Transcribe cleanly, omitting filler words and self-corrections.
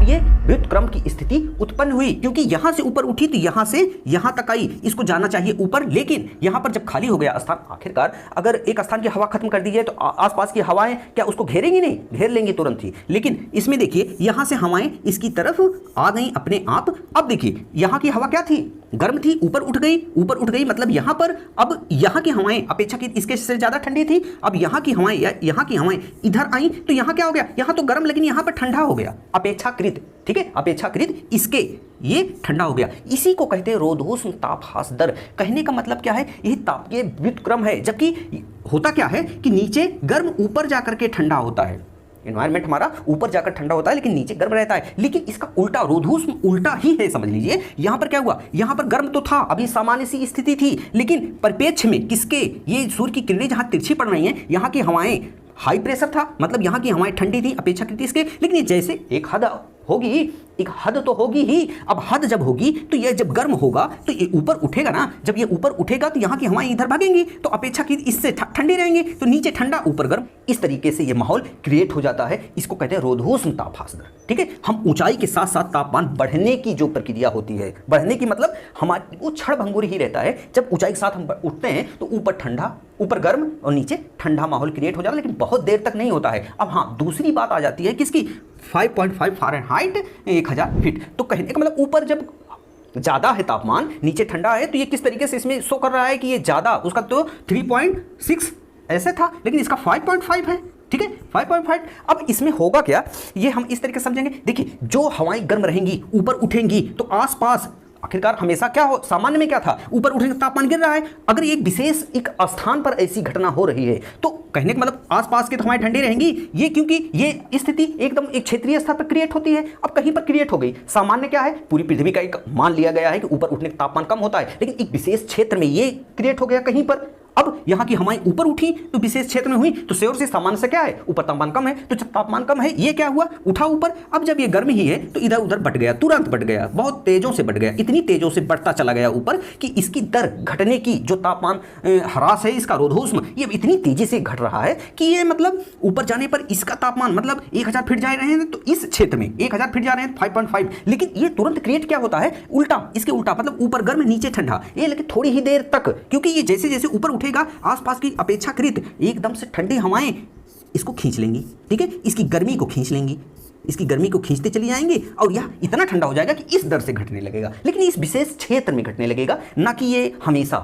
ये व्युत्क्रम की स्थिति उत्पन्न हुई, क्योंकि यहां से ऊपर उठी तो यहां से यहां तक आई, इसको जाना चाहिए ऊपर, लेकिन यहां पर जब खाली हो गया स्थान, आखिरकार अगर एक स्थान की हवा खत्म कर दी जाए तो आसपास की हवाएं क्या उसको घेरेंगी? नहीं, घेर लेंगी तुरंत ही। लेकिन इसमें देखिए यहां से हवाएं इसकी तरफ आ गई अपने आप। अब देखिए यहां की हवा क्या थी? गर्म थी, ऊपर उठ गई, ऊपर उठ गई, मतलब यहां पर अब यहां की हवाएं अपेक्षाकृत इसके से ज्यादा ठंडी थी। अब यहां की हवाएं इधर आई तो यहां क्या हो गया? यहां तो गर्म लेकिन यहां पर ठंडा हो गया अपेक्षाकृत, ठीक है, अपेक्षाकृत इसके ये ठंडा हो गया। इसी को कहते हैं रोधोष्ण ताप ह्रास दर। कहने का मतलब क्या है? यह तापीय व्युत्क्रम है। जबकि होता क्या है कि नीचे गर्म ऊपर जाकर के ठंडा होता है, एनवायरमेंट हमारा ऊपर जाकर ठंडा होता है लेकिन नीचे गर्म रहता है। लेकिन इसका उल्टा, रोधोष्ण उल्टा ही है, समझ लीजिए। यहां पर क्या हुआ? यहां पर गर्म तो था, अभी सामान्य सी स्थिति थी, लेकिन परिपेक्ष में किसके? ये सूर्य की किरणें जहां तिरछी पड़ रही हैं, यहां की हवाएं हाई प्रेशर था, मतलब यहां की हवाएं ठंडी थी अपेक्षाकृत इसके। लेकिन ये जैसे एक हद होगी, एक हद तो होगी ही। अब हद जब होगी तो ये जब गर्म होगा तो ये ऊपर उठेगा ना, जब ये ऊपर उठेगा तो यहाँ की हवाएं इधर भागेंगी, तो अपेक्षाकृत इससे ठंडी रहेंगी, तो नीचे ठंडा ऊपर गर्म, इस तरीके से ये माहौल क्रिएट हो जाता है। इसको कहते हैं रोधोष्ण ताप ह्रास दर, ठीक है। हम ऊंचाई के साथ साथ तापमान बढ़ने की जो प्रक्रिया होती है, बढ़ने की मतलब हमारे वो क्षणभंगुर ही रहता है। जब ऊंचाई के साथ हम उठते हैं तो ऊपर ठंडा, ऊपर गर्म और नीचे ठंडा माहौल क्रिएट हो जाता है, लेकिन बहुत देर तक नहीं होता है। अब हाँ, दूसरी बात आ जाती है किसकी? 5.5 फ़ारेनहाइट 1000 फीट। तो कहने का मतलब ऊपर जब ज़्यादा है तापमान, नीचे ठंडा है, तो ये किस तरीके से इसमें शो कर रहा है कि ये ज़्यादा, उसका तो 3.6 ऐसे था, लेकिन इसका 5.5 है, ठीक है, 5.5। अब इसमें होगा क्या, ये हम इस तरीके से समझेंगे। देखिए, जो हवाएं गर्म रहेंगी, ऊपर उठेंगी, तो आसपास आखिरकार हमेशा क्या हो, सामान्य में क्या था? ऊपर उठने का तापमान गिर रहा है। अगर एक विशेष एक स्थान पर ऐसी घटना हो रही है तो कहने का मतलब आसपास की तो हवाएं ठंडी रहेंगी, ये क्योंकि ये स्थिति एकदम एक क्षेत्रीय स्तर पर क्रिएट होती है। अब कहीं पर क्रिएट हो गई, सामान्य क्या है? पूरी पृथ्वी का एक मान लिया गया है कि ऊपर उठने का तापमान कम होता है, लेकिन एक विशेष क्षेत्र में ये क्रिएट हो गया कहीं पर। अब यहाँ की हवाएं ऊपर उठी तो विशेष क्षेत्र में हुई, तो श्योर से सामान्य से क्या है? ऊपर तापमान कम है, तो जब तापमान कम है ये क्या हुआ? उठा ऊपर। अब जब ये गर्म ही है तो इधर उधर बढ़ गया, तुरंत बढ़ गया, बहुत तेजों से बढ़ गया, इतनी तेजों से बढ़ता चला गया ऊपर कि इसकी दर घटने की, जो तापमान ह्रास है इसका रोधोष्ण, ये इतनी तेजी से घट रहा है कि ये मतलब ऊपर जाने पर इसका तापमान मतलब 1000 फीट जा रहे हैं, तो इस क्षेत्र में 1000 फीट जा रहे हैं 5.5, लेकिन ये तुरंत क्रिएट क्या होता है? उल्टा, इसके उल्टा, मतलब ऊपर गर्म नीचे ठंडा, ये लेकिन थोड़ी ही देर तक, क्योंकि ये जैसे जैसे ऊपर उठेगा आसपास की अपेक्षाकृत एकदम से ठंडी हवाएं इसको खींच लेंगी, ठीक है, इसकी गर्मी को खींच लेंगी, इसकी गर्मी को खींचते चली जाएंगे और यह इतना ठंडा हो जाएगा कि इस दर से घटने लगेगा, लेकिन इस विशेष क्षेत्र में घटने लगेगा, ना कि ये हमेशा